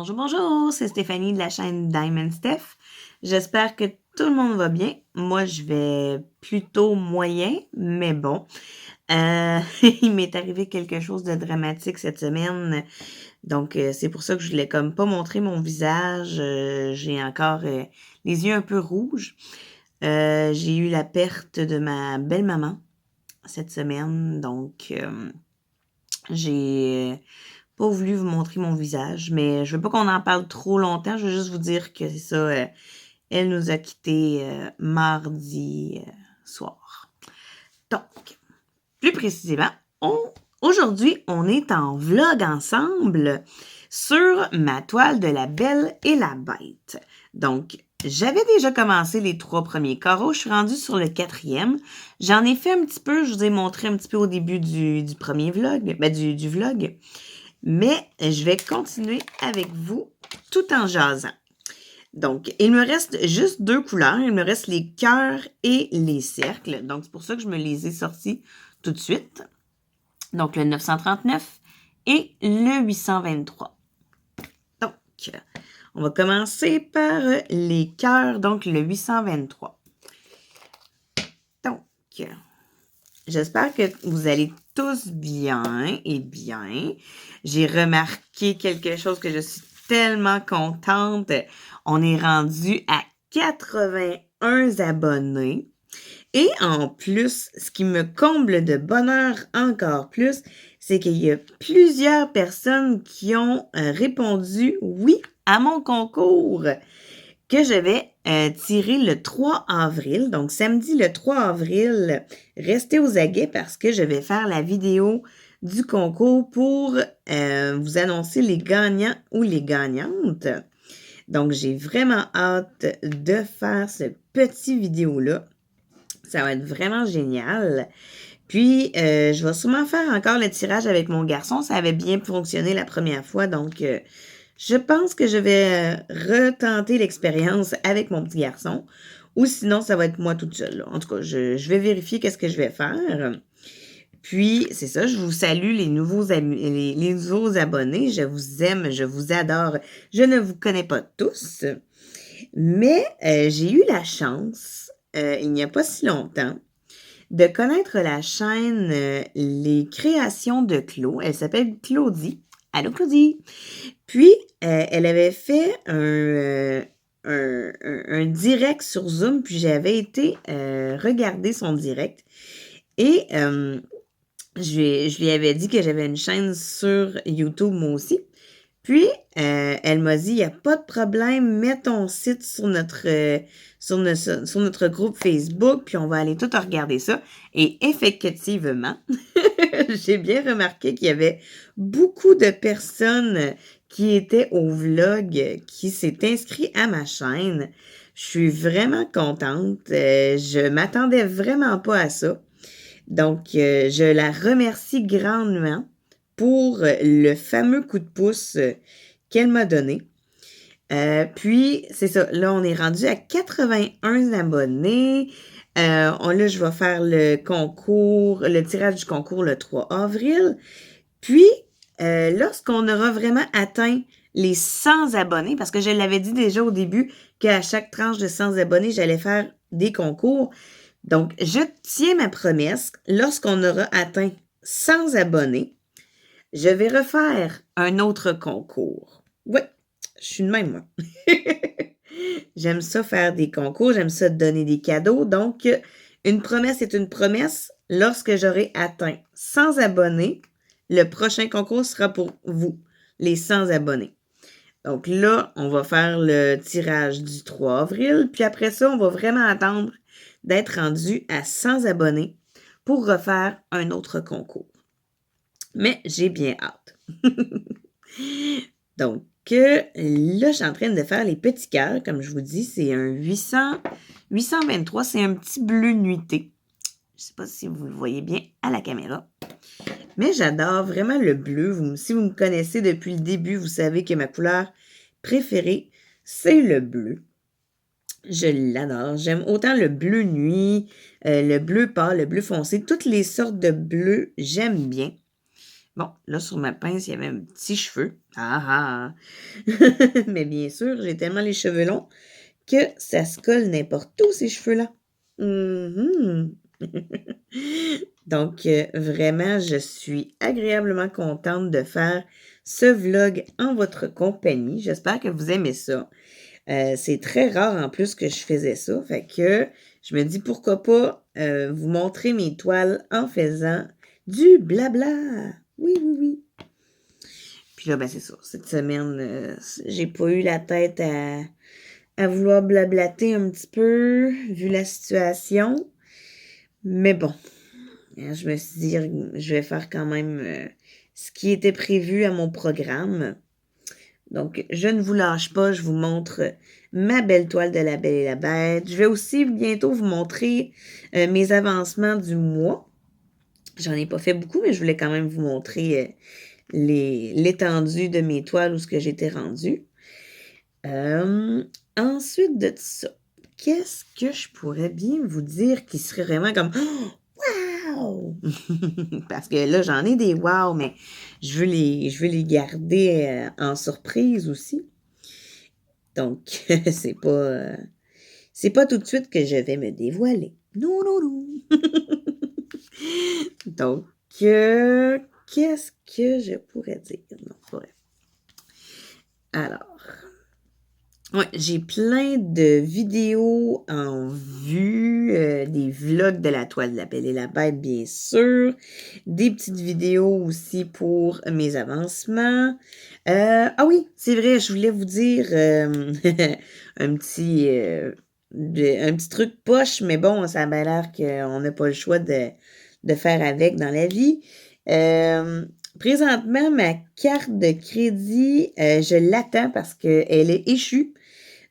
Bonjour, bonjour, c'est Stéphanie de la chaîne Diamond Steph. J'espère que tout le monde va bien. Moi, je vais plutôt moyen, mais bon. Il m'est arrivé quelque chose de dramatique cette semaine. Donc, c'est pour ça que je voulais comme pas montrer mon visage. J'ai encore les yeux un peu rouges. J'ai eu la perte de ma belle-maman cette semaine. Donc, j'ai pas voulu vous montrer mon visage, mais je veux pas qu'on en parle trop longtemps. Je veux juste vous dire que c'est ça. Elle nous a quittés mardi soir. Donc, plus précisément, aujourd'hui, on est en vlog ensemble sur ma toile de la Belle et la Bête. Donc, j'avais déjà commencé les 3 premiers carreaux. Je suis rendue sur le 4e. J'en ai fait un petit peu. Je vous ai montré un petit peu au début du premier vlog, du vlog. Mais je vais continuer avec vous tout en jasant. Donc, il me reste juste 2 couleurs. Il me reste les cœurs et les cercles. Donc, c'est pour ça que je me les ai sortis tout de suite. Donc, le 939 et le 823. Donc, on va commencer par les cœurs, donc le 823. Donc, j'espère que vous allez tous bien et bien. J'ai remarqué quelque chose que je suis tellement contente. On est rendu à 81 abonnés. Et en plus, ce qui me comble de bonheur encore plus, c'est qu'il y a plusieurs personnes qui ont répondu oui à mon concours que je vais tirer le 3 avril. Donc, samedi le 3 avril, restez aux aguets parce que je vais faire la vidéo du concours pour vous annoncer les gagnants ou les gagnantes. Donc, j'ai vraiment hâte de faire cette petite vidéo-là. Ça va être vraiment génial. Puis, je vais sûrement faire encore le tirage avec mon garçon. Ça avait bien fonctionné la première fois, donc je pense que je vais retenter l'expérience avec mon petit garçon. Ou sinon, ça va être moi toute seule. Là. En tout cas, je vais vérifier qu'est-ce que je vais faire. Puis, c'est ça, je vous salue les nouveaux abonnés. Je vous aime, je vous adore. Je ne vous connais pas tous. Mais j'ai eu la chance, il n'y a pas si longtemps, de connaître la chaîne Les Créations de Claude. Elle s'appelle Claudie. Allô, Claudie! Puis, elle avait fait un direct sur Zoom, puis j'avais été regarder son direct. Et je lui avais dit que j'avais une chaîne sur YouTube, moi aussi. Puis, elle m'a dit, il n'y a pas de problème, mets ton site sur notre groupe Facebook, puis on va aller tout regarder ça. Et effectivement, j'ai bien remarqué qu'il y avait beaucoup de personnes qui étaient au vlog, qui s'est inscrit à ma chaîne. Je suis vraiment contente. Je m'attendais vraiment pas à ça. Donc, je la remercie grandement pour le fameux coup de pouce qu'elle m'a donné. Puis, c'est ça. Là, on est rendu à 81 abonnés. Là, je vais faire le tirage du concours le 3 avril. Puis, lorsqu'on aura vraiment atteint les 100 abonnés, parce que je l'avais dit déjà au début qu'à chaque tranche de 100 abonnés, j'allais faire des concours. Donc, je tiens ma promesse. Lorsqu'on aura atteint 100 abonnés, je vais refaire un autre concours. Oui, je suis de même, moi. J'aime ça faire des concours, j'aime ça donner des cadeaux. Donc, une promesse est une promesse. Lorsque j'aurai atteint 100 abonnés, le prochain concours sera pour vous, les 100 abonnés. Donc là, on va faire le tirage du 3 avril. Puis après ça, on va vraiment attendre d'être rendu à 100 abonnés pour refaire un autre concours. Mais j'ai bien hâte. Donc, là, je suis en train de faire les petits cœurs. Comme je vous dis, c'est un 823. C'est un petit bleu nuité. Je ne sais pas si vous le voyez bien à la caméra. Mais j'adore vraiment le bleu. Si vous me connaissez depuis le début, vous savez que ma couleur préférée, c'est le bleu. Je l'adore. J'aime autant le bleu nuit, le bleu pâle, le bleu foncé. Toutes les sortes de bleus, j'aime bien. Bon, là, sur ma pince, il y avait un petit cheveu. Ah ah! Mais bien sûr, j'ai tellement les cheveux longs que ça se colle n'importe où, ces cheveux-là. Mhm. Donc, vraiment, je suis agréablement contente de faire ce vlog en votre compagnie. J'espère que vous aimez ça. C'est très rare en plus que je faisais ça. Fait que je me dis pourquoi pas vous montrer mes toiles en faisant du blabla. Oui, oui, oui. Puis là, ben c'est ça. Cette semaine, j'ai pas eu la tête à vouloir blablater un petit peu, vu la situation. Mais bon, je me suis dit, je vais faire quand même ce qui était prévu à mon programme. Donc, je ne vous lâche pas, je vous montre ma belle toile de la Belle et la Bête. Je vais aussi bientôt vous montrer mes avancements du mois. J'en ai pas fait beaucoup, mais je voulais quand même vous montrer l'étendue de mes toiles où ce que j'étais rendue. Ensuite de ça, qu'est-ce que je pourrais bien vous dire qui serait vraiment comme wow! Parce que là, j'en ai des wow, mais je veux les garder en surprise aussi. Donc, c'est pas tout de suite que je vais me dévoiler. Non, non, non. Donc, qu'est-ce que je pourrais dire? Non, pas vrai. Alors, ouais, j'ai plein de vidéos en vue, des vlogs de la toile de la Belle et la Bête, bien sûr, des petites vidéos aussi pour mes avancements. Ah oui, c'est vrai, je voulais vous dire un petit truc poche, mais bon, ça a bien l'air qu'on n'a pas le choix de faire avec dans la vie. Présentement, ma carte de crédit, je l'attends parce qu'elle est échue.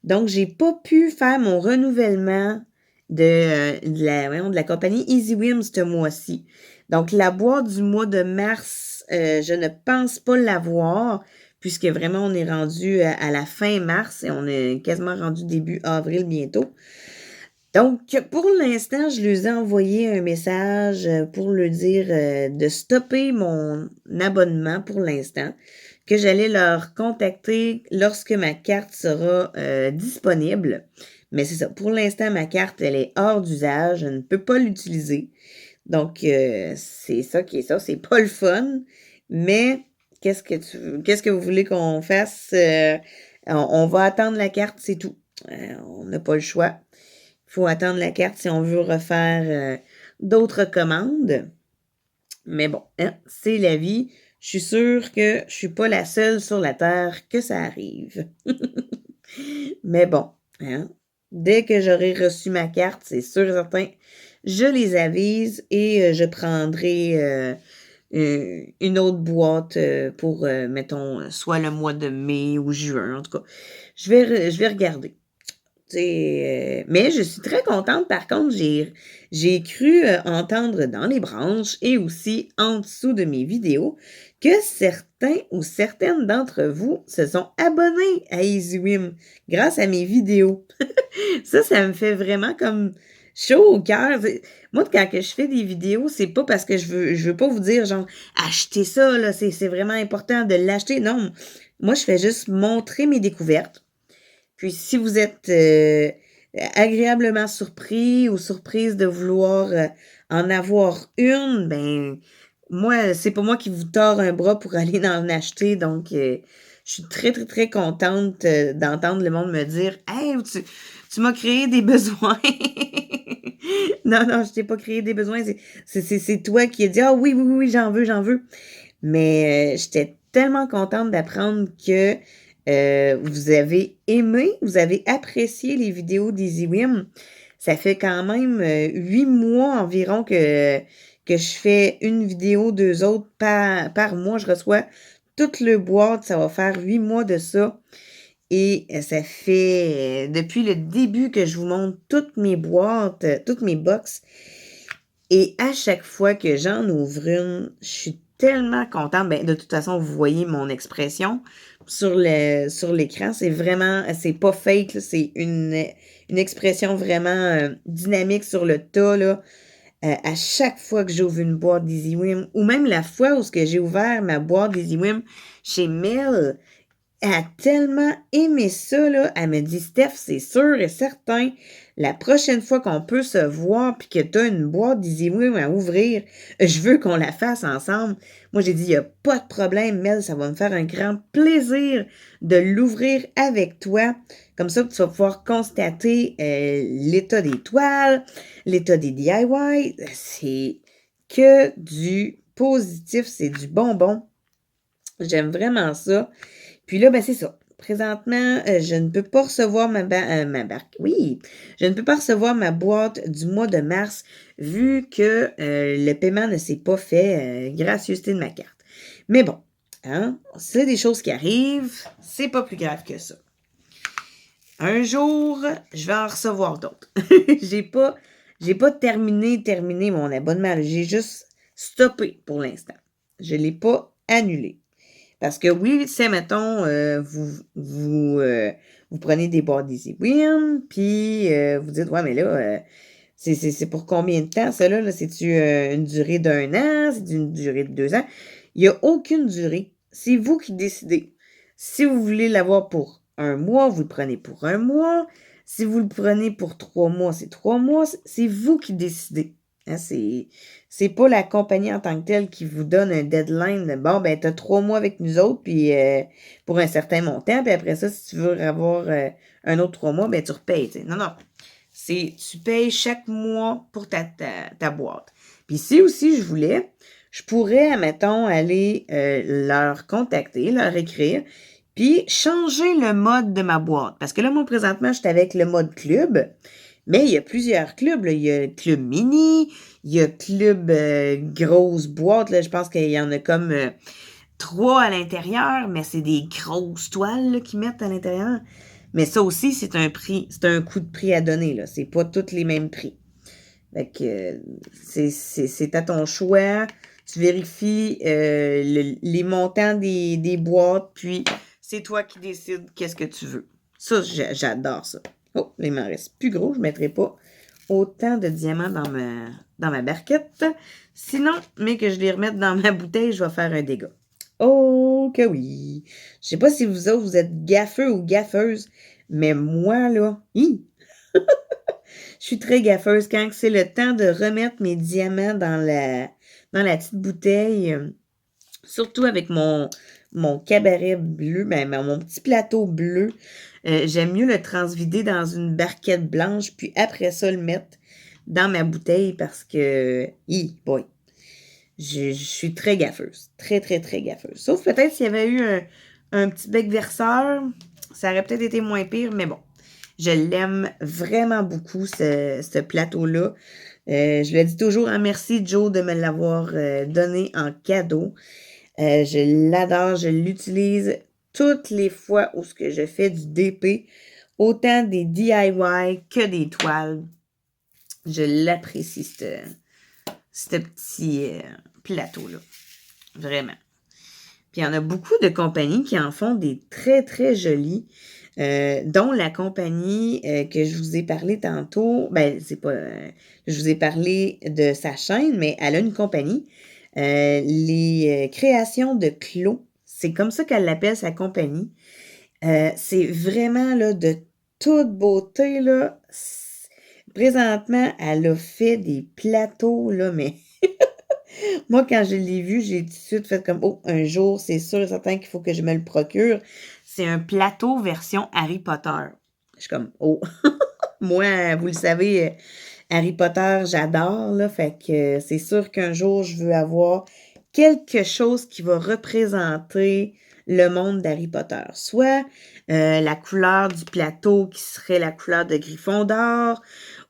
Donc, j'ai pas pu faire mon renouvellement de la compagnie EasyWim ce mois-ci. Donc, la boîte du mois de mars, je ne pense pas l'avoir, puisque vraiment, on est rendu à la fin mars et on est quasiment rendu début avril bientôt. Donc, pour l'instant, je leur ai envoyé un message pour leur dire de stopper mon abonnement pour l'instant, que j'allais leur contacter lorsque ma carte sera disponible. Mais c'est ça, pour l'instant, ma carte, elle est hors d'usage, je ne peux pas l'utiliser. Donc, c'est ça qui est ça, c'est pas le fun, mais qu'est-ce que vous voulez qu'on fasse? On va attendre la carte, c'est tout. On n'a pas le choix. Il faut attendre la carte si on veut refaire d'autres commandes. Mais bon, hein, c'est la vie. Je suis sûre que je suis pas la seule sur la Terre que ça arrive. Mais bon, hein, dès que j'aurai reçu ma carte, c'est sûr et certain, je les avise et je prendrai une autre boîte pour, mettons, soit le mois de mai ou juin. En tout cas, je vais regarder. Mais je suis très contente. Par contre, j'ai cru entendre dans les branches et aussi en dessous de mes vidéos que certains ou certaines d'entre vous se sont abonnés à EasyWim grâce à mes vidéos. Ça me fait vraiment comme chaud au cœur. Moi, quand que je fais des vidéos, c'est pas parce que je veux pas vous dire genre achetez ça, là, c'est vraiment important de l'acheter. Non. Moi, je fais juste montrer mes découvertes. Puis si vous êtes agréablement surpris ou surprise de vouloir en avoir une, ben moi, c'est pas moi qui vous tords un bras pour aller en acheter. Donc, je suis très, très, très contente d'entendre le monde me dire Hey, tu m'as créé des besoins. Non, non, je t'ai pas créé des besoins. C'est toi qui as dit Ah oui, oui, oui, oui, j'en veux, j'en veux. Mais j'étais tellement contente d'apprendre que vous avez aimé, vous avez apprécié les vidéos d'EasyWim. Ça fait quand même 8 mois environ que je fais une vidéo, 2 autres par mois. Je reçois toute le boîte, ça va faire 8 mois de ça. Et ça fait depuis le début que je vous montre toutes mes boîtes, toutes mes box. Et à chaque fois que j'en ouvre une, je suis tellement contente. Ben, de toute façon, vous voyez mon expression sur l'écran. C'est pas fake, là, c'est une expression vraiment dynamique sur le tas, là. À chaque fois que j'ouvre une boîte d'Easy Whim, ou même la fois où j'ai ouvert ma boîte d'Easy Whim chez Mel, elle a tellement aimé ça, là. Elle me dit, Steph, c'est sûr et certain, la prochaine fois qu'on peut se voir puis que tu as une boîte d'Easy Whim à ouvrir, je veux qu'on la fasse ensemble. Moi, j'ai dit, il n'y a pas de problème, Mel, ça va me faire un grand plaisir de l'ouvrir avec toi. Comme ça, tu vas pouvoir constater l'état des toiles, l'état des DIY. C'est que du positif, c'est du bonbon. J'aime vraiment ça. Puis là, ben c'est ça. Présentement, je ne peux pas recevoir je ne peux pas recevoir ma boîte du mois de mars vu que le paiement ne s'est pas fait, gracieuseté de ma carte. Mais bon, hein, c'est des choses qui arrivent, c'est pas plus grave que ça. Un jour, je vais en recevoir d'autres. j'ai pas terminé mon abonnement. J'ai juste stoppé pour l'instant. Je l'ai pas annulé. Parce que oui, c'est, mettons, vous prenez des boîtes d'Easy Whim, puis vous dites, ouais, mais là, c'est pour combien de temps, ça, là? C'est-tu une durée d'1 an? C'est une durée de 2 ans? Il n'y a aucune durée. C'est vous qui décidez. Si vous voulez l'avoir pour 1 mois, vous le prenez pour 1 mois. Si vous le prenez pour 3 mois, c'est 3 mois. C'est vous qui décidez. Hein, c'est pas la compagnie en tant que telle qui vous donne un deadline. Bon, ben, t'as 3 mois avec nous autres, puis pour un certain montant, puis après ça, si tu veux avoir un autre 3 mois, ben, tu repayes. T'sais. Non, non. Tu payes chaque mois pour ta boîte. Puis si aussi je voulais, je pourrais, admettons, aller leur contacter, leur écrire, puis changer le mode de ma boîte. Parce que là, moi, présentement, je suis avec le mode club. Mais il y a plusieurs clubs. Là. Il y a club mini, il y a club grosse boîte. Là. Je pense qu'il y en a comme 3 à l'intérieur, mais c'est des grosses toiles là, qu'ils mettent à l'intérieur. Mais ça aussi, c'est un prix, c'est un coût de prix à donner. Là. C'est pas tous les mêmes prix. Fait que c'est à ton choix. Tu vérifies les montants des boîtes, puis c'est toi qui décides qu'est-ce que tu veux. Ça, j'adore ça. Oh, là, il m'en reste plus gros. Je ne mettrai pas autant de diamants dans ma barquette. Sinon, mais que je les remette dans ma bouteille, je vais faire un dégât. Oh, que oui. Je sais pas si vous autres, vous êtes gaffeux ou gaffeuses, mais moi, là, je suis très gaffeuse. Quand c'est le temps de remettre mes diamants dans la petite bouteille, surtout avec mon cabaret bleu, ben, mon petit plateau bleu, j'aime mieux le transvider dans une barquette blanche, puis après ça, le mettre dans ma bouteille parce que, boy, je suis très gaffeuse. Très, très, très gaffeuse. Sauf peut-être s'il y avait eu un petit bec verseur, ça aurait peut-être été moins pire, mais bon. Je l'aime vraiment beaucoup, ce plateau-là. Je le dis toujours, hein, merci Joe de me l'avoir donné en cadeau. Je l'adore, je l'utilise toutes les fois où je fais du DP, autant des DIY que des toiles. Je l'apprécie, ce petit plateau-là. Vraiment. Puis il y en a beaucoup de compagnies qui en font des très, très jolis. Dont la compagnie que je vous ai parlé tantôt, ben, c'est pas. Je vous ai parlé de sa chaîne, mais elle a une compagnie. Les créations de Clos, c'est comme ça qu'elle l'appelle sa compagnie. C'est vraiment là, de toute beauté. Là. Présentement, elle a fait des plateaux, là, mais moi, quand je l'ai vu, j'ai tout de suite fait comme, oh, un jour, c'est sûr et certain qu'il faut que je me le procure. C'est un plateau version Harry Potter. Je suis comme, oh, moi, vous le savez, Harry Potter, j'adore, là, fait que c'est sûr qu'un jour, je veux avoir quelque chose qui va représenter le monde d'Harry Potter. Soit la couleur du plateau qui serait la couleur de Gryffondor,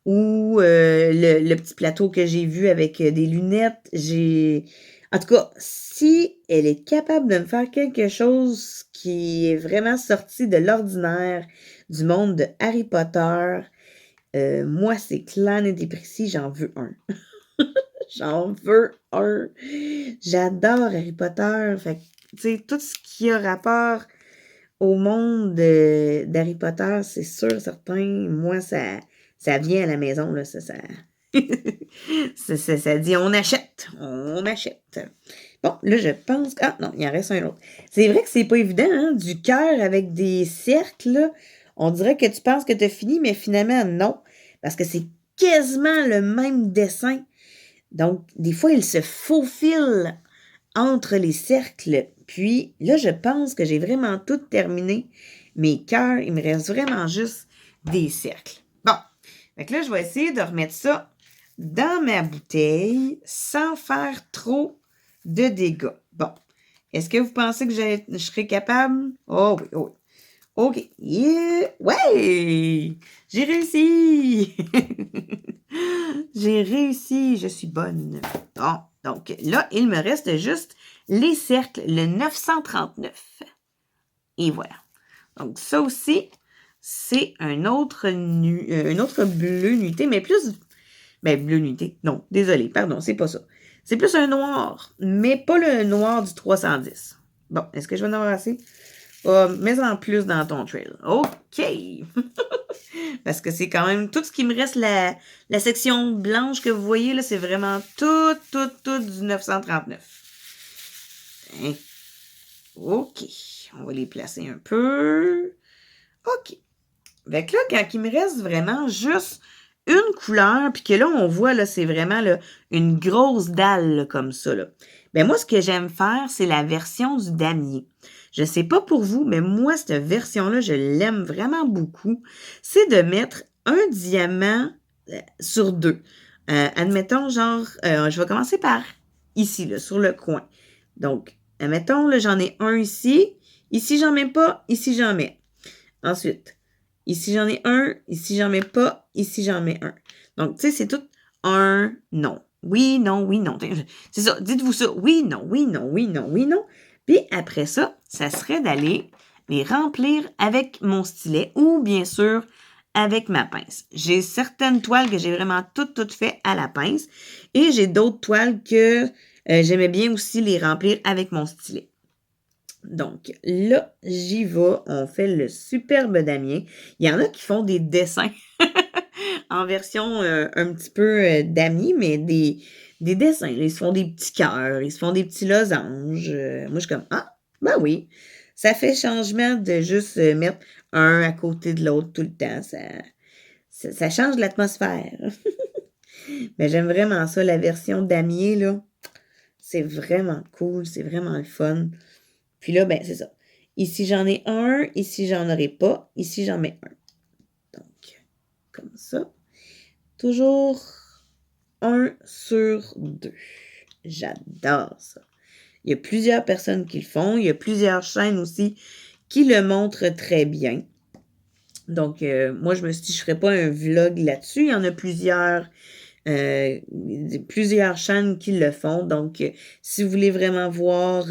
ou le petit plateau que j'ai vu avec des lunettes. En tout cas, si elle est capable de me faire quelque chose qui est vraiment sorti de l'ordinaire du monde de Harry Potter, moi, c'est clair et précis, j'en veux un. J'en veux un. J'adore Harry Potter. Fait que, tu sais, tout ce qui a rapport au monde d'Harry Potter, c'est sûr, certain. Moi, ça vient à la maison, là, ça. Ça dit on achète. On achète. Bon, là, je pense que... Ah non, il en reste un autre. C'est vrai que c'est pas évident, hein? Du cœur avec des cercles, là. On dirait que tu penses que tu as fini, mais finalement, non. Parce que c'est quasiment le même dessin. Donc, des fois, il se faufile entre les cercles. Puis, là, je pense que j'ai vraiment tout terminé. Mes cœurs, il me reste vraiment juste des cercles. Bon, fait que là, je vais essayer de remettre ça dans ma bouteille sans faire trop de dégâts. Bon, est-ce que vous pensez que je serai capable? Oh oui, oh oui. OK. Yeah! Ouais! J'ai réussi! J'ai réussi, je suis bonne. Bon, donc là, il me reste juste les cercles, le 939. Et voilà. Donc ça aussi, c'est un autre bleu nuité, mais plus... Ben, bleu nuité. Non, désolé, pardon, c'est pas ça. C'est plus un noir, mais pas le noir du 310. Bon, est-ce que je vais en avoir assez? Mets en plus dans ton trail. OK! Parce que c'est quand même tout ce qui me reste, la section blanche que vous voyez, là, c'est vraiment tout du 939. Hein? OK. On va les placer un peu. OK. Fait que là, quand il me reste vraiment juste une couleur, puis que là, on voit, là, c'est vraiment là, une grosse dalle là, comme ça. Là. Ben moi, ce que j'aime faire, c'est la version du damier. Je sais pas pour vous, mais moi, cette version-là, je l'aime vraiment beaucoup. C'est de mettre un diamant sur deux. Admettons, genre, je vais commencer par ici, là, sur le coin. Donc, admettons, là, j'en ai un ici. Ici, j'en mets pas. Ici, j'en mets. Ensuite, ici, j'en ai un. Ici, j'en mets pas. Ici, j'en mets un. Donc, tu sais, c'est tout un, non. Oui, non, oui, non. C'est ça. Dites-vous ça. Oui, non, oui, non, oui, non, oui, non. Puis après ça, ça serait d'aller les remplir avec mon stylet ou bien sûr avec ma pince. J'ai certaines toiles que j'ai vraiment toutes fait à la pince et j'ai d'autres toiles que j'aimais bien aussi les remplir avec mon stylet. Donc là, j'y vais. On fait le superbe damier. Il y en a qui font des dessins en version un petit peu damier, mais des dessins. Ils se font des petits cœurs, ils se font des petits losanges. Moi, je suis comme, ah, ben oui. Ça fait changement de juste mettre un à côté de l'autre tout le temps. Ça change l'atmosphère. Mais j'aime vraiment ça, la version damier, là. C'est vraiment cool, c'est vraiment le fun. Puis là, ben, c'est ça. Ici, j'en ai un. Ici, j'en aurai pas. Ici, j'en mets un. Donc, comme ça. Toujours 1 sur 2. J'adore ça. Il y a plusieurs personnes qui le font. Il y a plusieurs chaînes aussi qui le montrent très bien. Donc, moi, je me suis dit, je ne ferais pas un vlog là-dessus. Il y en a plusieurs chaînes qui le font. Donc, si vous voulez vraiment voir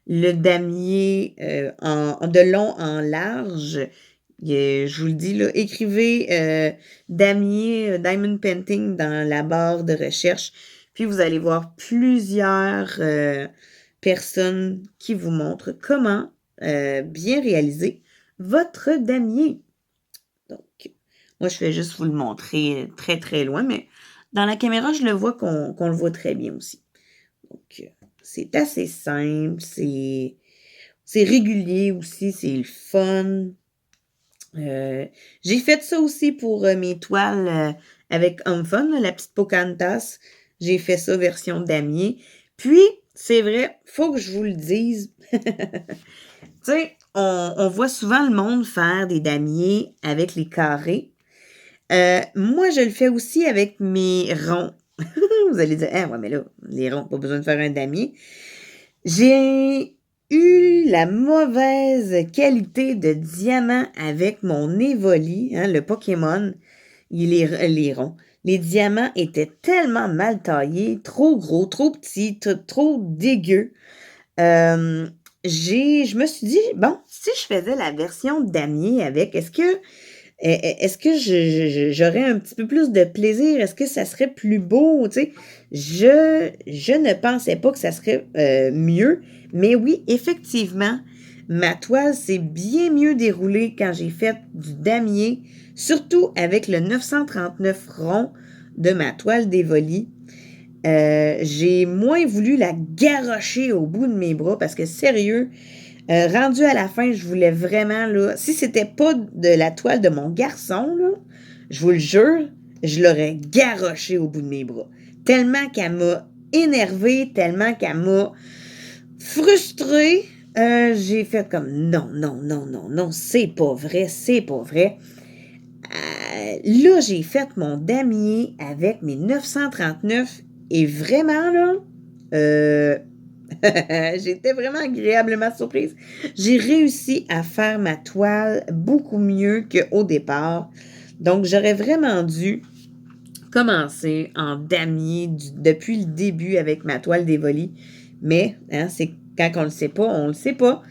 le damier de long en large, je vous le dis, là, écrivez damier Diamond Painting dans la barre de recherche, puis vous allez voir plusieurs personnes qui vous montrent comment bien réaliser votre damier. Donc, moi, je vais juste vous le montrer très, très loin, mais dans la caméra, je le vois qu'on le voit très bien aussi. Donc, c'est assez simple, c'est régulier aussi, c'est le fun. J'ai fait ça aussi pour mes toiles avec Homme Fun, la petite Pocahontas. J'ai fait ça version damier. Puis, c'est vrai, faut que je vous le dise. Tu sais, on voit souvent le monde faire des damiers avec les carrés. Moi, je le fais aussi avec mes ronds. Vous allez dire, ah ouais, mais là, les ronds, pas besoin de faire un damier. J'ai eu la mauvaise qualité de diamant avec mon Evoli, hein, le Pokémon, les ronds. Les diamants étaient tellement mal taillés, trop gros, trop petits, trop dégueux. Je me suis dit, bon, si je faisais la version damier avec, est-ce que j'aurais un petit peu plus de plaisir? Est-ce que ça serait plus beau? Tu sais, je ne pensais pas que ça serait mieux. Mais oui, effectivement, ma toile s'est bien mieux déroulée quand j'ai fait du damier, surtout avec le 939 rond. de ma toile d'Evoli. J'ai moins voulu la garrocher au bout de mes bras parce que sérieux, rendu à la fin, je voulais vraiment, là, si c'était pas de la toile de mon garçon, là, je vous le jure, je l'aurais garroché au bout de mes bras. Tellement qu'elle m'a énervée, tellement qu'elle m'a frustrée, j'ai fait comme non, non, non, non, non, c'est pas vrai, c'est pas vrai. Là, j'ai fait mon damier avec mes 939 et vraiment, là, j'étais vraiment agréablement surprise. J'ai réussi à faire ma toile beaucoup mieux qu'au départ. Donc, j'aurais vraiment dû commencer en damier depuis le début avec ma toile d'Evoli. Mais, hein, c'est quand on le sait pas, on le sait pas.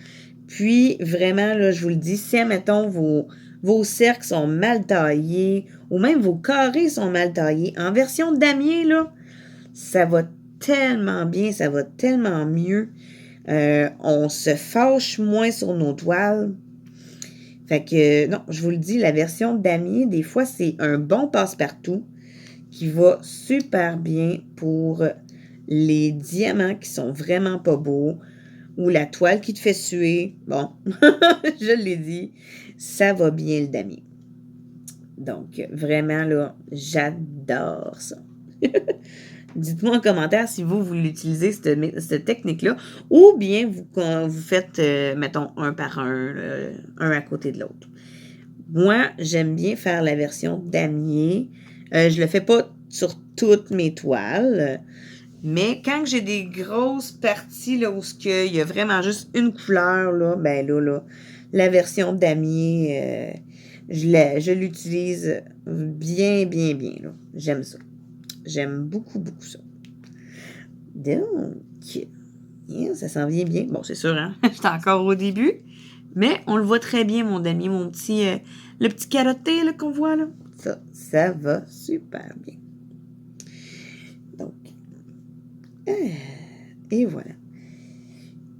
Puis, vraiment, là, je vous le dis, si, admettons, vos cercles sont mal taillés ou même vos carrés sont mal taillés, en version damier, là, ça va tellement bien, ça va tellement mieux. On se fâche moins sur nos toiles. Fait que, non, je vous le dis, la version damier, des fois, c'est un bon passe-partout qui va super bien pour les diamants qui sont vraiment pas beaux ou la toile qui te fait suer. Bon, je l'ai dit, ça va bien le damier. Donc, vraiment, là, j'adore ça. Dites-moi en commentaire si vous l'utilisez, cette technique-là, ou bien vous faites, mettons, un par un, un à côté de l'autre. Moi, j'aime bien faire la version damier. Je le fais pas sur toutes mes toiles, mais quand j'ai des grosses parties là, où il y a vraiment juste une couleur, là, ben là, la version damier, je l'utilise bien, bien, bien. Là. J'aime ça. J'aime beaucoup, beaucoup ça. Donc, ça s'en vient bien. Bon, c'est sûr, hein? J'étais encore au début. Mais on le voit très bien, mon ami, le petit carotté là, qu'on voit là. Ça va super bien. Donc, et voilà.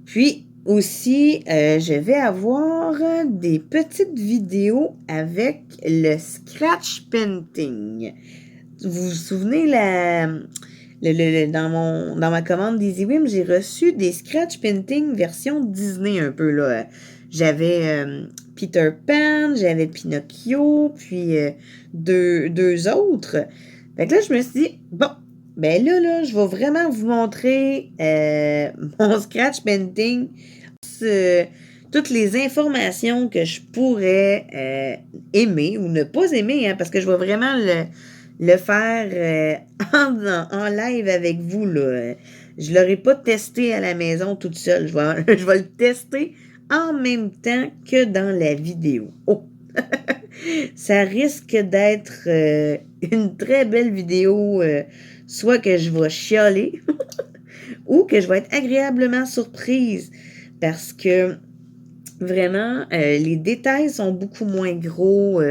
Puis aussi, je vais avoir des petites vidéos avec le scratch painting. Vous vous souvenez, dans ma commande d'EasyWim, j'ai reçu des scratch painting version Disney un peu, là. J'avais Peter Pan, j'avais Pinocchio, puis deux autres. Fait que là, je me suis dit, bon, ben là, je vais vraiment vous montrer mon scratch painting. Toutes les informations que je pourrais aimer ou ne pas aimer, hein, parce que je vais vraiment le faire en live avec vous. Là. Je ne l'aurai pas testé à la maison toute seule. Je vais le tester en même temps que dans la vidéo. Oh! Ça risque d'être une très belle vidéo, soit que je vais chialer ou que je vais être agréablement surprise parce que vraiment, les détails sont beaucoup moins gros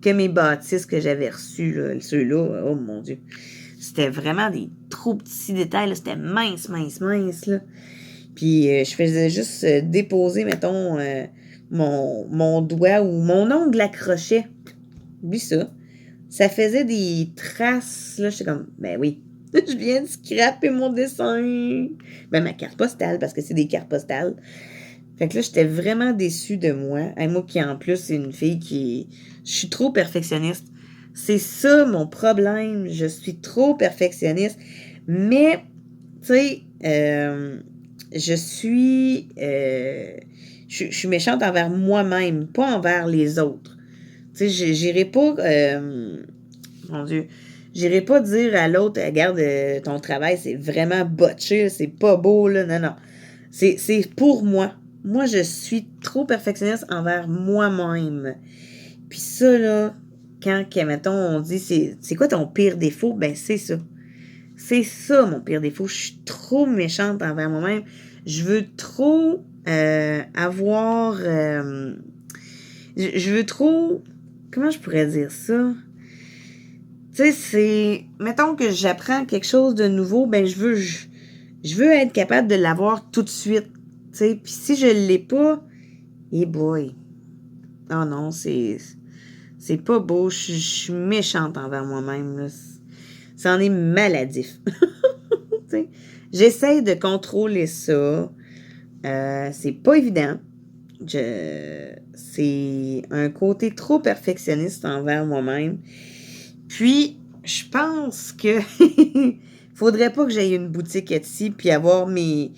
que mes bâtisses que j'avais reçues. Ceux-là, oh mon Dieu. C'était vraiment des trop petits détails. Là. C'était mince, mince, mince. Là. Puis je faisais juste déposer, mettons, mon doigt ou mon ongle à crochet. Oublie ça. Ça faisait des traces. Là, j'étais comme, ben oui. Je viens de scraper mon dessin. Ben ma carte postale, parce que c'est des cartes postales. Fait que là, j'étais vraiment déçue de moi. Et moi qui, en plus, c'est une fille qui... Je suis trop perfectionniste. C'est ça, mon problème. Je suis trop perfectionniste. Mais, tu sais, je suis méchante envers moi-même, pas envers les autres. Tu sais, j'irai pas... mon Dieu. J'irai pas dire à l'autre, regarde, ton travail, c'est vraiment botché, c'est pas beau, là. Non, non. C'est pour moi. Moi, je suis trop perfectionniste envers moi-même. Puis ça, là, quand, mettons, on dit, c'est quoi ton pire défaut? Ben, c'est ça. C'est ça, mon pire défaut. Je suis trop méchante envers moi-même. Je veux trop avoir... je veux trop... Comment je pourrais dire ça? Tu sais, c'est... Mettons que j'apprends quelque chose de nouveau, ben, je veux être capable de l'avoir tout de suite. Puis si je ne l'ai pas, boy. Oh non, c'est pas beau. Je suis méchante envers moi-même. Là. c'en est maladif. J'essaie de contrôler ça. C'est pas évident. C'est un côté trop perfectionniste envers moi-même. Puis, je pense que faudrait pas que j'aille une boutique Etsy puis avoir mes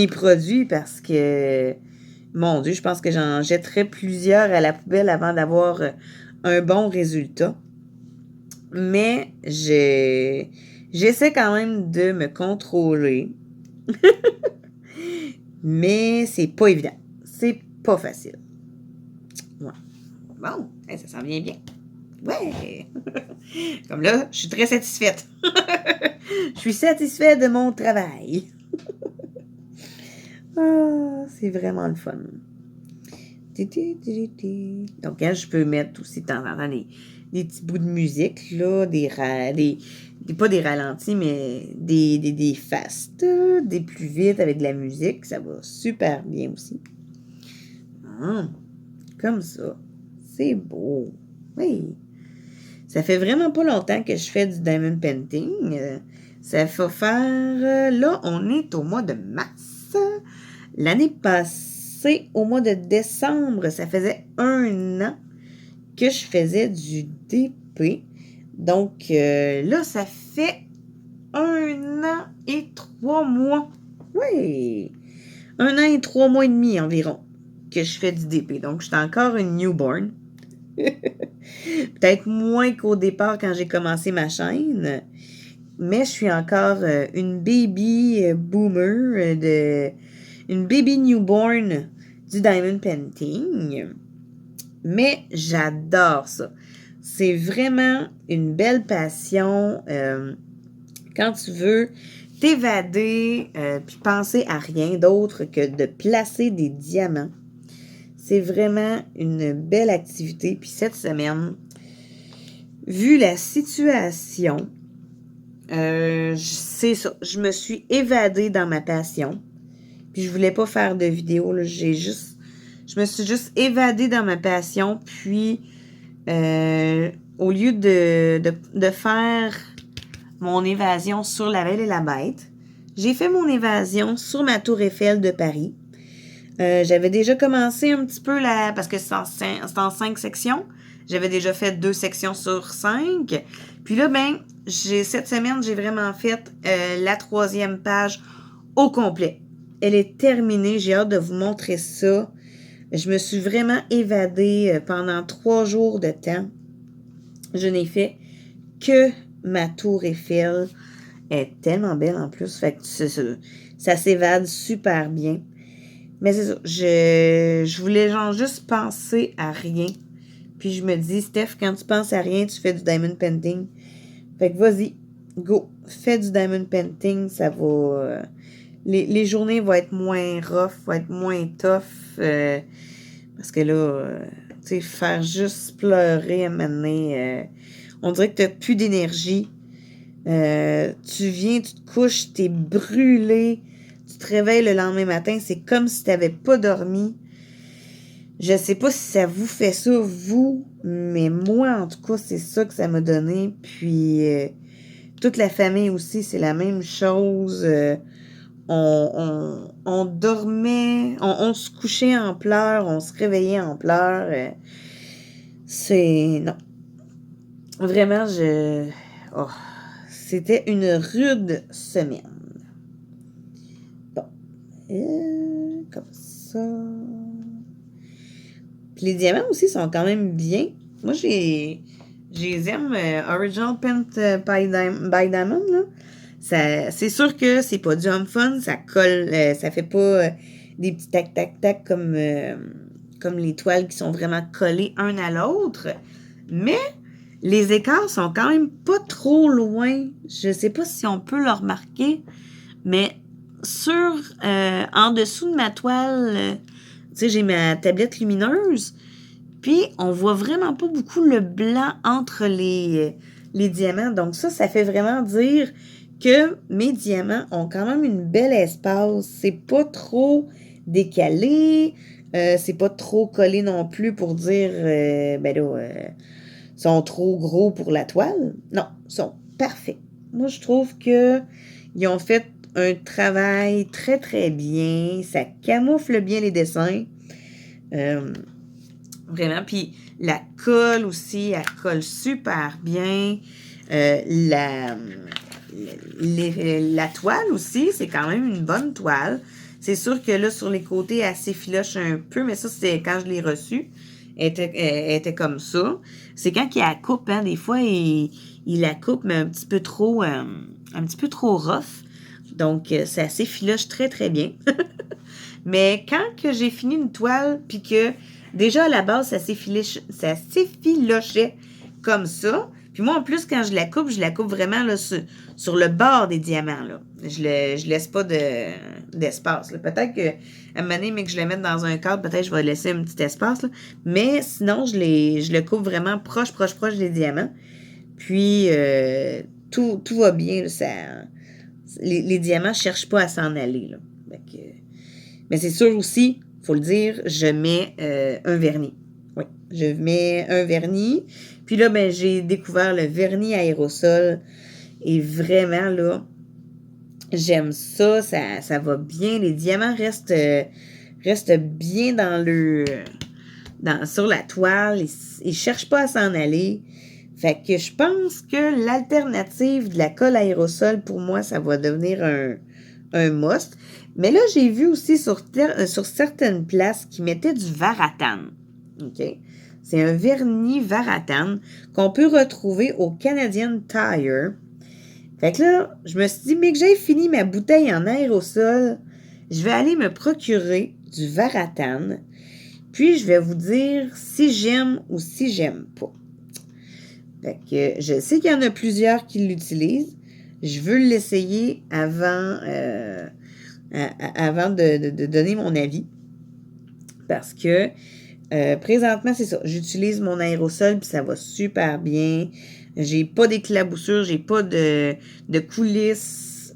produits parce que, mon Dieu, je pense que j'en jetterais plusieurs à la poubelle avant d'avoir un bon résultat. Mais j'essaie quand même de me contrôler. Mais c'est pas évident. C'est pas facile. Ouais. Bon, ça s'en vient bien. Ouais! Comme là, je suis très satisfaite. Je suis satisfaite de mon travail. Ah, c'est vraiment le fun. Donc, là, je peux mettre aussi de temps en temps des petits bouts de musique, là, pas des ralentis, mais des fast, des plus vite avec de la musique. Ça va super bien aussi. Comme ça. C'est beau. Oui. Ça fait vraiment pas longtemps que je fais du diamond painting. Ça va faire... là, on est au mois de mars. L'année passée, au mois de décembre, ça faisait 1 an que je faisais du DP. Donc, là, ça fait 1 an et 3 mois. Oui! 1 an et 3 mois et demi environ que je fais du DP. Donc, je suis encore une newborn. Peut-être moins qu'au départ quand j'ai commencé ma chaîne. Mais je suis encore une baby boomer, une baby newborn du diamond painting. Mais j'adore ça. C'est vraiment une belle passion. Quand tu veux t'évader puis penser à rien d'autre que de placer des diamants. C'est vraiment une belle activité. Puis cette semaine, vu la situation, c'est ça. Je me suis évadée dans ma passion. Puis je voulais pas faire de vidéo. Là. Je me suis juste évadée dans ma passion. Puis au lieu de faire mon évasion sur La Belle et la Bête, j'ai fait mon évasion sur ma tour Eiffel de Paris. J'avais déjà commencé un petit peu parce que c'est en 5 sections. J'avais déjà fait 2 sections sur 5. Puis là, cette semaine, j'ai vraiment fait la 3e page au complet. Elle est terminée. J'ai hâte de vous montrer ça. Je me suis vraiment évadée pendant 3 jours de temps. Je n'ai fait que ma tour Eiffel. Elle est tellement belle en plus. Fait que ça s'évade super bien. Mais c'est ça, je voulais juste penser à rien. Puis je me dis, Steph, quand tu penses à rien, tu fais du diamond painting. Fait que vas-y, go, fais du diamond painting, ça va... les journées vont être moins rough, vont être moins tough. Parce que là, tu sais, faire juste pleurer à un moment donné, on dirait que tu n'as plus d'énergie. Tu viens, tu te couches, tu es brûlé. Tu te réveilles le lendemain matin, c'est comme si tu n'avais pas dormi. Je sais pas si ça vous fait ça, vous, mais moi, en tout cas, c'est ça que ça m'a donné. Puis, toute la famille aussi, c'est la même chose. On dormait, on se couchait en pleurs, on se réveillait en pleurs. Non. Vraiment, c'était une rude semaine. Comme ça. Puis les diamants aussi sont quand même bien. Moi, je les aime Original Paint by Diamond. Là. C'est sûr que c'est pas du home fun. Ça colle. Ça fait pas des petits tac-tac-tac comme les toiles qui sont vraiment collées un à l'autre. Mais les écarts sont quand même pas trop loin. Je sais pas si on peut le remarquer. Mais en dessous de ma toile, tu sais, j'ai ma tablette lumineuse, puis on voit vraiment pas beaucoup le blanc entre les diamants. Donc ça fait vraiment dire que mes diamants ont quand même une belle espace. C'est pas trop décalé, c'est pas trop collé non plus pour dire, sont trop gros pour la toile. Non, ils sont parfaits. Moi, je trouve que ils ont fait un travail très, très bien. Ça camoufle bien les dessins. Vraiment. Puis la colle aussi, elle colle super bien. La toile aussi, c'est quand même une bonne toile. C'est sûr que là, sur les côtés, elle s'effiloche un peu, mais ça, c'est quand je l'ai reçue. Elle était comme ça. C'est quand il la coupe, hein, des fois, il la coupe, mais un petit peu trop rough. Donc, ça s'effiloche très, très bien. Mais quand que j'ai fini une toile, puis que déjà à la base, ça s'effilochait comme ça. Puis moi, en plus, quand je la coupe vraiment là, sur le bord des diamants. Là. Je laisse pas d'espace. Là. Peut-être que à un moment donné, mais que je le mette dans un cadre, peut-être que je vais laisser un petit espace. Là. Mais sinon, je le coupe vraiment proche des diamants. Puis tout va bien. Là, les diamants ne cherchent pas à s'en aller. Là. Mais c'est sûr aussi, il faut le dire, je mets un vernis. Oui, je mets un vernis. Puis là, ben, j'ai découvert le vernis aérosol. Et vraiment, là, j'aime ça. Ça va bien. Les diamants restent bien sur la toile. Ils ne cherchent pas à s'en aller. Fait que je pense que l'alternative de la colle aérosol, pour moi, ça va devenir un must. Mais là, j'ai vu aussi sur certaines places qui mettaient du Varathan. OK? C'est un vernis Varathan qu'on peut retrouver au Canadian Tire. Fait que là, je me suis dit, mais que j'ai fini ma bouteille en aérosol, je vais aller me procurer du Varathan. Puis, je vais vous dire si j'aime ou si j'aime pas. Fait que je sais qu'il y en a plusieurs qui l'utilisent. Je veux l'essayer avant de donner mon avis. Parce que présentement, c'est ça. J'utilise mon aérosol puis ça va super bien. J'ai pas d'éclaboussure, j'ai pas de coulisses.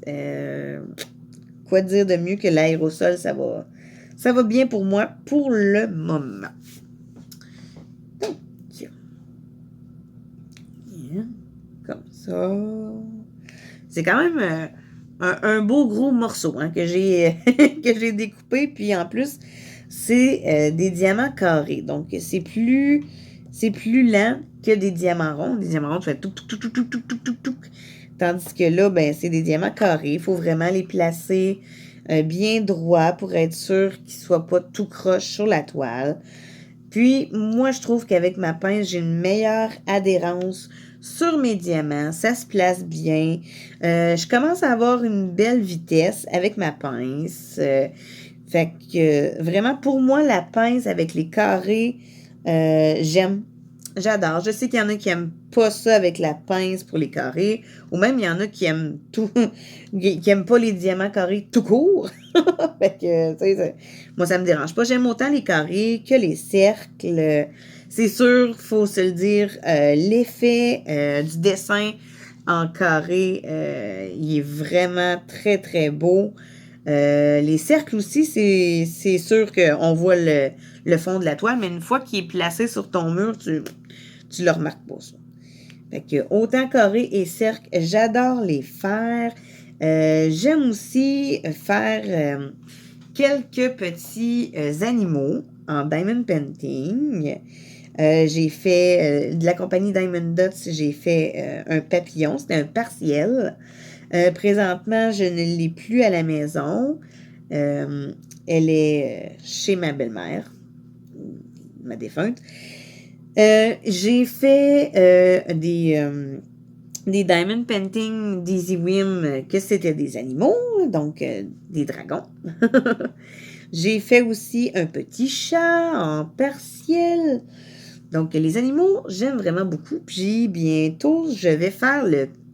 Quoi dire de mieux que l'aérosol, ça va bien pour moi pour le moment. Comme ça. C'est quand même un beau gros morceau hein, que j'ai découpé. Puis en plus, c'est des diamants carrés. Donc, c'est plus lent que des diamants ronds. Des diamants ronds, tu fais tout. Tandis que là, ben, c'est des diamants carrés. Il faut vraiment les placer bien droit pour être sûr qu'ils ne soient pas tout croche sur la toile. Puis, moi, je trouve qu'avec ma pince, j'ai une meilleure adhérence sur mes diamants. Ça se place bien. Je commence à avoir une belle vitesse avec ma pince. Fait que, vraiment, pour moi, la pince avec les carrés, j'aime. J'adore. Je sais qu'il y en a qui aiment pas ça avec la pince pour les carrés. Ou même, il y en a qui aiment tout, qui aiment pas les diamants carrés tout court. Fait que, tu sais, moi, ça me dérange pas. J'aime autant les carrés que les cercles. C'est sûr, faut se le dire, l'effet du dessin en carré, il est vraiment très, très beau. Les cercles aussi, c'est sûr qu'on voit le fond de la toile, mais une fois qu'il est placé sur ton mur, tu le remarques pas, ça. Fait que autant carré et cercle, j'adore les faire. J'aime aussi faire quelques petits animaux en diamond painting. J'ai fait de la compagnie Diamond Dots, j'ai fait un papillon, c'était un partiel. Présentement, je ne l'ai plus à la maison. Elle est chez ma belle-mère, ma défunte. J'ai fait des diamond painting d'Easy Whim que c'était des animaux, donc des dragons. J'ai fait aussi un petit chat en partiel. Donc, les animaux, j'aime vraiment beaucoup. Puis, bientôt, je vais faire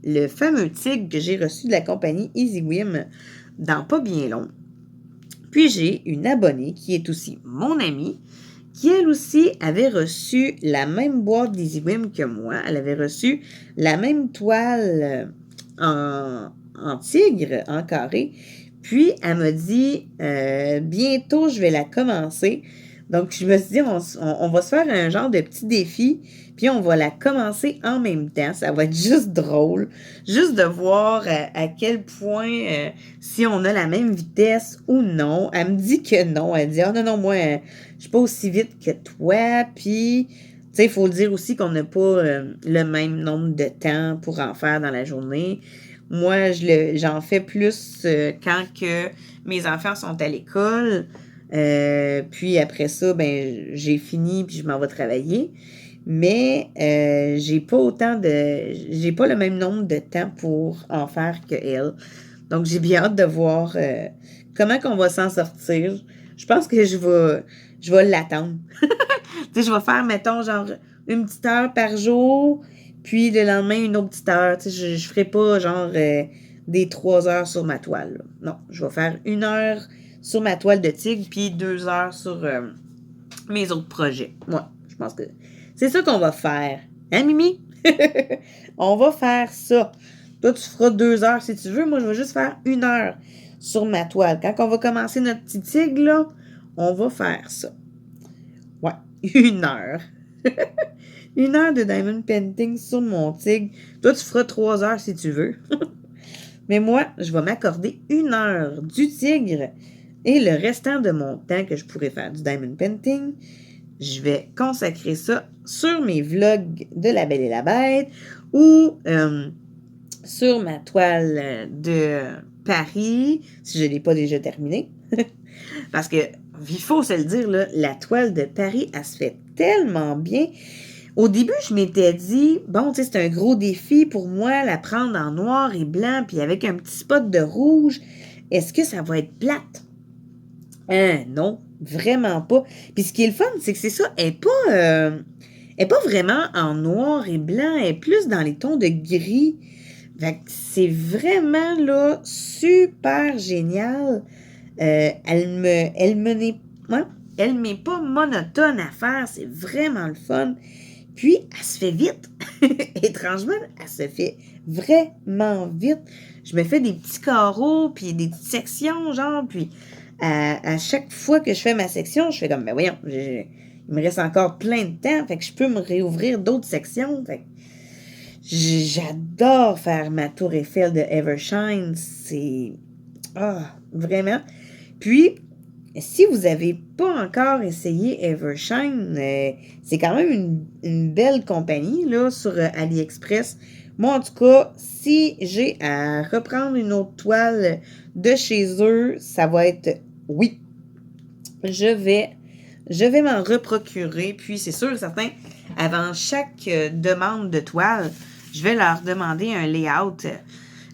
le fameux tigre que j'ai reçu de la compagnie Easy Whim dans pas bien long. Puis, j'ai une abonnée qui est aussi mon amie, qui elle aussi avait reçu la même boîte d'Easy Whim que moi. Elle avait reçu la même toile en tigre, en carré. Puis, elle m'a dit, bientôt, je vais la commencer. Donc, je me suis dit, on va se faire un genre de petit défi, puis on va la commencer en même temps. Ça va être juste drôle, juste de voir à quel point, si on a la même vitesse ou non. Elle me dit que non. Elle dit, ah non, non, moi, je suis pas aussi vite que toi. Puis, tu sais, il faut dire aussi qu'on n'a pas le même nombre de temps pour en faire dans la journée. Moi, j'en fais plus quand que mes enfants sont à l'école. Puis après ça, ben j'ai fini puis je m'en vais travailler. Mais j'ai pas le même nombre de temps pour en faire que elle. Donc j'ai bien hâte de voir comment qu'on va s'en sortir. Je pense que je vais l'attendre. Tu sais, je vais faire, mettons, genre une petite heure par jour, puis le lendemain, une autre petite heure. Tu sais, je ferai pas genre des 3 heures sur ma toile, là. Non, je vais faire 1 heure sur ma toile de tigre, puis 2 heures sur mes autres projets. Ouais, je pense que c'est ça qu'on va faire. Hein, Mimi? On va faire ça. Toi, tu feras 2 heures si tu veux. Moi, je vais juste faire 1 heure sur ma toile. Quand on va commencer notre petit tigre, là, on va faire ça. Ouais, 1 heure. 1 heure de diamond painting sur mon tigre. Toi, tu feras 3 heures si tu veux. Mais moi, je vais m'accorder 1 heure du tigre et le restant de mon temps que je pourrais faire du diamond painting, je vais consacrer ça sur mes vlogs de La Belle et la Bête ou sur ma toile de Paris, si je ne l'ai pas déjà terminée. Parce que, il faut se le dire, là, la toile de Paris, elle se fait tellement bien. Au début, je m'étais dit, bon, tu sais, c'est un gros défi pour moi, la prendre en noir et blanc, puis avec un petit spot de rouge. Est-ce que ça va être plate? Non, vraiment pas. Puis ce qui est le fun, c'est que c'est ça, elle est pas vraiment en noir et blanc, elle est plus dans les tons de gris. Fait que c'est vraiment, là, super génial. Elle m'est pas monotone à faire, c'est vraiment le fun. Puis, elle se fait vite. Étrangement, elle se fait vraiment vite. Je me fais des petits carreaux, puis des petites sections, genre, puis à chaque fois que je fais ma section, je fais comme, ben voyons, il me reste encore plein de temps, fait que je peux me réouvrir d'autres sections. Fait que j'adore faire ma tour Eiffel de Evershine. C'est... Ah, vraiment. Puis, si vous n'avez pas encore essayé Evershine, c'est quand même une belle compagnie là, sur AliExpress. Moi, en tout cas, si j'ai à reprendre une autre toile de chez eux, ça va être oui. Je vais m'en reprocurer. Puis, c'est sûr et certain, avant chaque demande de toile, je vais leur demander un layout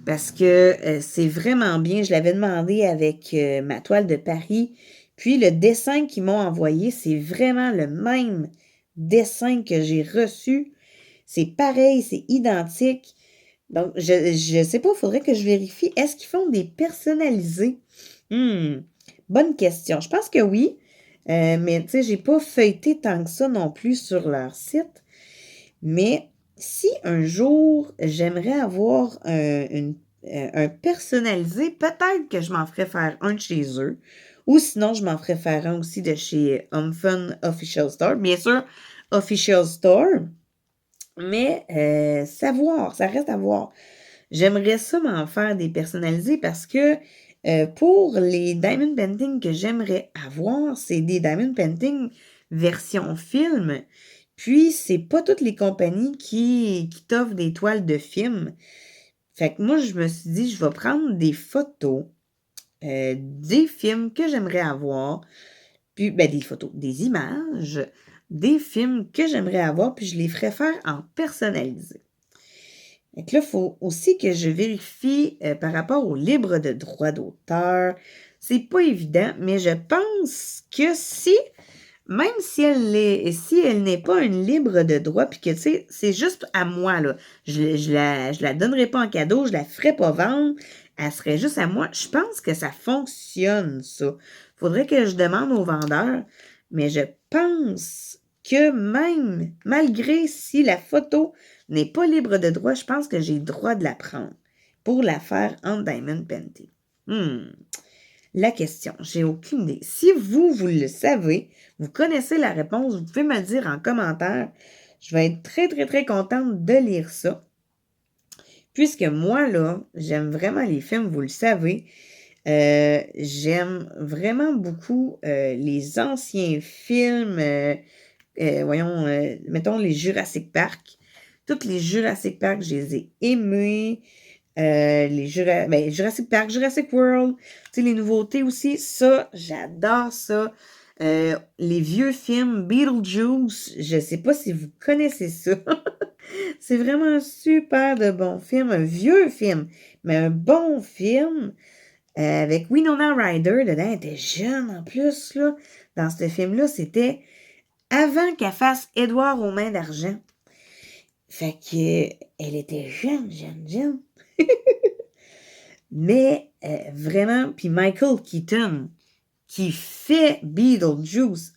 parce que c'est vraiment bien. Je l'avais demandé avec ma toile de Paris. Puis le dessin qu'ils m'ont envoyé, c'est vraiment le même dessin que j'ai reçu. C'est pareil, c'est identique. Donc, je sais pas, il faudrait que je vérifie. Est-ce qu'ils font des personnalisés? Bonne question. Je pense que oui. Mais tu sais, j'ai pas feuilleté tant que ça non plus sur leur site. Mais si un jour j'aimerais avoir un personnalisé, peut-être que je m'en ferais faire un de chez eux. Ou sinon, je m'en ferais faire un aussi de chez Fun Official Store. Bien sûr, Official Store. Mais ça reste à voir. J'aimerais ça m'en faire des personnalisés parce que pour les Diamond Painting que j'aimerais avoir, c'est des Diamond Painting version film. Puis, c'est pas toutes les compagnies qui t'offrent des toiles de film. Fait que moi, je me suis dit, je vais prendre des photos des films que j'aimerais avoir. Puis, ben, des photos, des images, des films que j'aimerais avoir, puis je les ferais faire en personnalisé. Donc là, il faut aussi que je vérifie par rapport au libre de droit d'auteur. C'est pas évident, mais je pense que même si elle n'est pas une libre de droit, puis que, tu sais, c'est juste à moi, là. Je la donnerai pas en cadeau, je la ferai pas vendre, elle serait juste à moi. Je pense que ça fonctionne, ça. Faudrait que je demande au vendeur, mais je pense que même, malgré si la photo n'est pas libre de droit, je pense que j'ai le droit de la prendre pour la faire en Diamond Painting. la question. J'ai aucune idée. Si vous le savez, vous connaissez la réponse, vous pouvez me le dire en commentaire. Je vais être très, très, très contente de lire ça. Puisque moi, là, j'aime vraiment les films, vous le savez. J'aime vraiment beaucoup les anciens films, voyons, mettons les Jurassic Park. Toutes les Jurassic Park, je les ai aimés. Jurassic Park, Jurassic World, tu sais, les nouveautés aussi, ça, j'adore ça. Les vieux films, Beetlejuice, je sais pas si vous connaissez ça. C'est vraiment un super de bon film, un vieux film, mais un bon film. Avec Winona Ryder, dedans, elle était jeune en plus, là. Dans ce film-là, c'était avant qu'elle fasse Édouard aux mains d'argent. Fait que elle était jeune. Mais vraiment, puis Michael Keaton, qui fait Beetlejuice,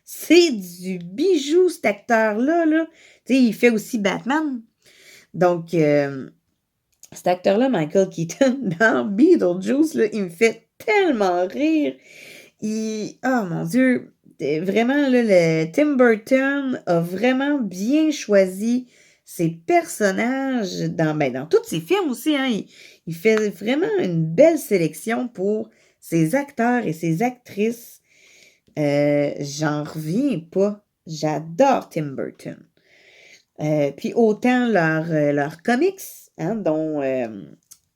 c'est du bijou, cet acteur-là, là. Tu sais, il fait aussi Batman. Donc, cet acteur-là, Michael Keaton, dans Beetlejuice, là, il me fait tellement rire. Oh mon Dieu, vraiment, là, Tim Burton a vraiment bien choisi ses personnages dans tous ses films aussi. Hein, il fait vraiment une belle sélection pour ses acteurs et ses actrices. J'en reviens pas. J'adore Tim Burton. Puis autant leurs comics, hein, dont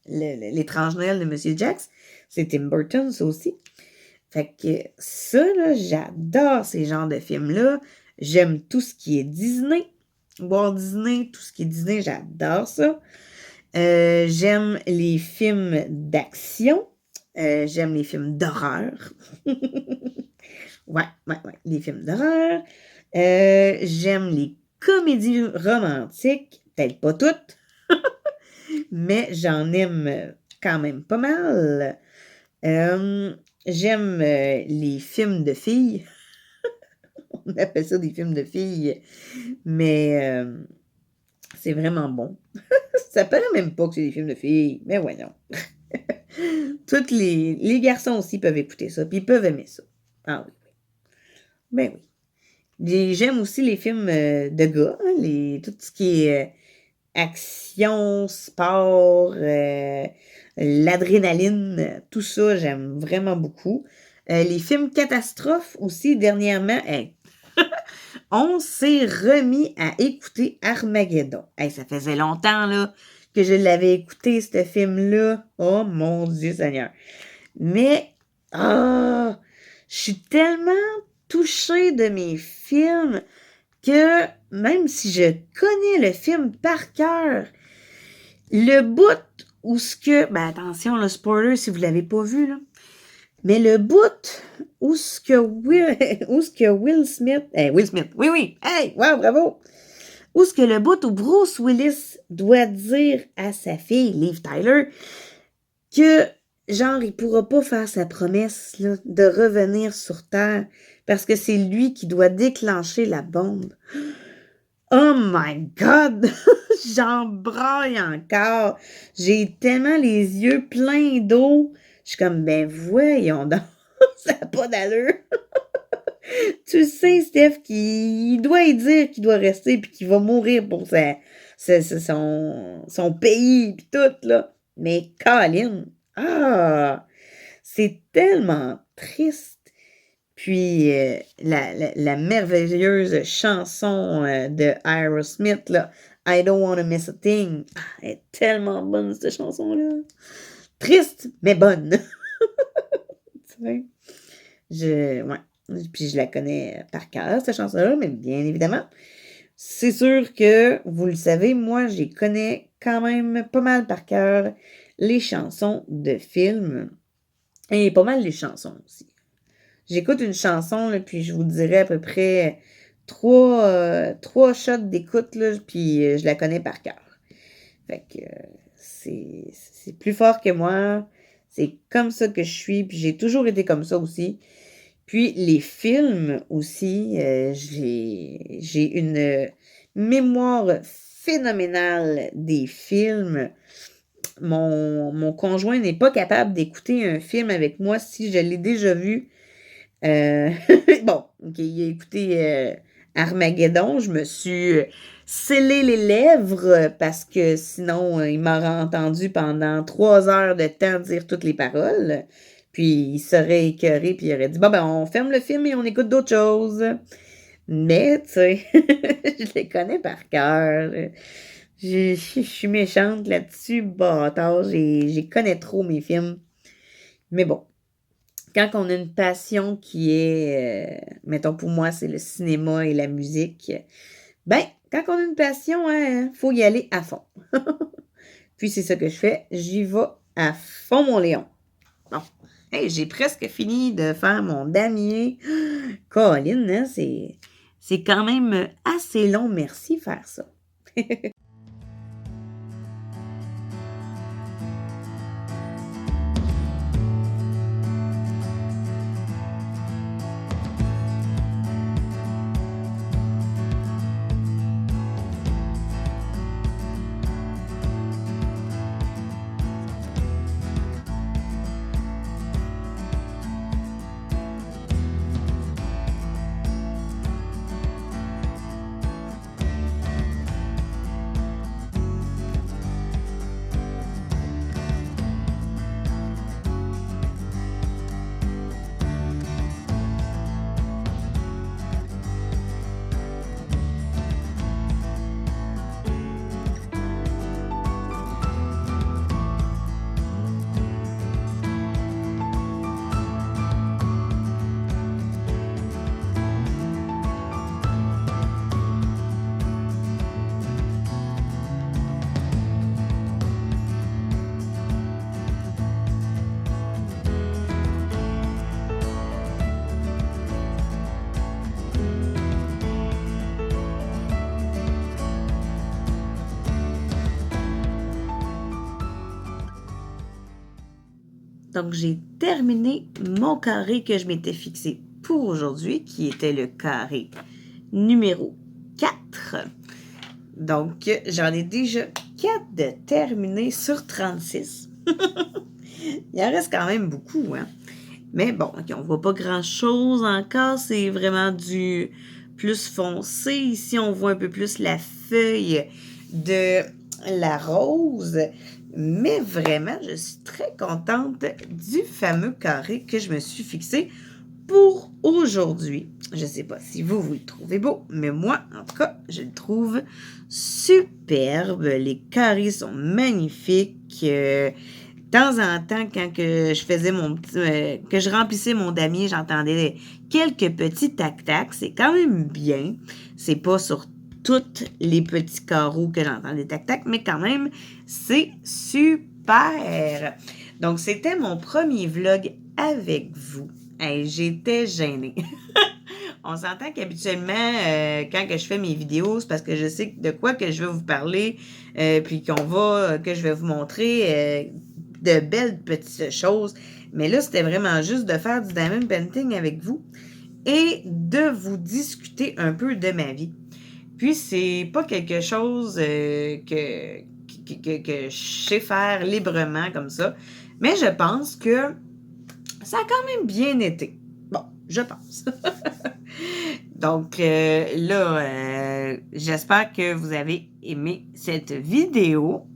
L'étrange Noël de Monsieur Jax, c'est Tim Burton, ça aussi. Fait que ça, là, j'adore ces genres de films-là. J'aime tout ce qui est Disney. Walt Disney, tout ce qui est Disney, j'adore ça. J'aime les films d'action. J'aime les films d'horreur. Ouais, les films d'horreur. J'aime les comédies romantiques. Peut-être pas toutes, mais j'en aime quand même pas mal. J'aime les films de filles. On appelle ça des films de filles, mais c'est vraiment bon. Ça paraît même pas que c'est des films de filles, mais ouais, non. Tous les garçons aussi peuvent écouter ça, puis ils peuvent aimer ça. Ah oui. Ben oui. J'aime aussi les films de gars, hein, tout ce qui est action, sport, l'adrénaline, tout ça, j'aime vraiment beaucoup. Les films catastrophes aussi, dernièrement, on s'est remis à écouter Armageddon. Ça faisait longtemps là, que je l'avais écouté, ce film-là. Oh mon Dieu Seigneur. Mais, je suis tellement touchée de mes films que même si je connais le film par cœur, le bout où ce que... Ben attention, le spoiler si vous l'avez pas vu, là. Mais le bout où ce que Will Smith... Will Smith, oui, hey, wow, bravo! Où ce que le bout où Bruce Willis doit dire à sa fille, Liv Tyler, que, genre, il pourra pas faire sa promesse, là, de revenir sur Terre, parce que c'est lui qui doit déclencher la bombe. Oh my God! J'en braille encore. J'ai tellement les yeux pleins d'eau. Je suis comme, ben voyons donc, ça n'a pas d'allure. Tu sais, Steph, qu'il doit y dire qu'il doit rester puis qu'il va mourir pour son pays puis tout, là. Mais Colin, c'est tellement triste. Puis la merveilleuse chanson de Aerosmith, là, I Don't Wanna Miss a Thing. Elle est tellement bonne, cette chanson-là. Triste, mais bonne. Tu sais? Ouais. Puis je la connais par cœur, cette chanson-là, mais bien évidemment, c'est sûr que, vous le savez, moi, j'y connais quand même pas mal par cœur les chansons de films. Et pas mal les chansons aussi. J'écoute une chanson, là, puis je vous dirais à peu près 3 shots d'écoute, là, puis je la connais par cœur. Fait que c'est plus fort que moi. C'est comme ça que je suis, puis j'ai toujours été comme ça aussi. Puis les films aussi, j'ai une mémoire phénoménale des films. mon conjoint n'est pas capable d'écouter un film avec moi si je l'ai déjà vu. Bon, OK, il a écouté Armageddon. Je me suis scellé les lèvres parce que sinon, il m'aurait entendu pendant 3 heures de temps dire toutes les paroles. Puis il serait écœuré, puis il aurait dit bon, ben, on ferme le film et on écoute d'autres choses. Mais, tu sais, je les connais par cœur. Je suis méchante là-dessus, bâtard. J'y connais trop mes films. Mais bon, quand on a une passion qui est, mettons pour moi, c'est le cinéma et la musique, ben, quand on a une passion, hein, faut y aller à fond. Puis c'est ça que je fais, j'y vais à fond, mon Léon. Bon, hey, j'ai presque fini de faire mon damier. Colin, hein, c'est quand même assez long, merci, faire ça. Donc, j'ai terminé mon carré que je m'étais fixé pour aujourd'hui, qui était le carré numéro 4. Donc, j'en ai déjà 4 de terminés sur 36. Il en reste quand même beaucoup, hein? Mais bon, OK, on voit pas grand-chose encore. C'est vraiment du plus foncé. Ici, on voit un peu plus la feuille de la rose. Mais vraiment, je suis très contente du fameux carré que je me suis fixé pour aujourd'hui. Je ne sais pas si vous le trouvez beau, mais moi, en tout cas, je le trouve superbe. Les carrés sont magnifiques. De temps en temps, quand que je faisais que je remplissais mon damier, j'entendais quelques petits tac-tac. C'est quand même bien. C'est pas sur tous les petits carreaux que j'entends des tac-tac, mais quand même, c'est super. Donc, c'était mon premier vlog avec vous. Hey, j'étais gênée. On s'entend qu'habituellement, quand que je fais mes vidéos, c'est parce que je sais de quoi que je vais vous parler, puis que je vais vous montrer de belles petites choses. Mais là, c'était vraiment juste de faire du diamond painting avec vous et de vous discuter un peu de ma vie. Puis, c'est pas quelque chose que je sais faire librement comme ça, mais je pense que ça a quand même bien été. Bon, je pense. Donc, là, j'espère que vous avez aimé cette vidéo.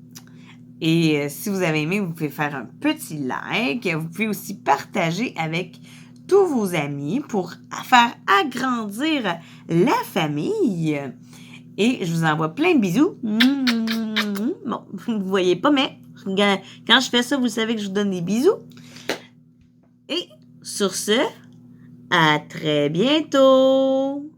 Et si vous avez aimé, vous pouvez faire un petit like. Vous pouvez aussi partager avec tous vos amis pour faire agrandir la famille. Et je vous envoie plein de bisous. Bon, vous ne voyez pas, mais quand je fais ça, vous savez que je vous donne des bisous. Et sur ce, à très bientôt!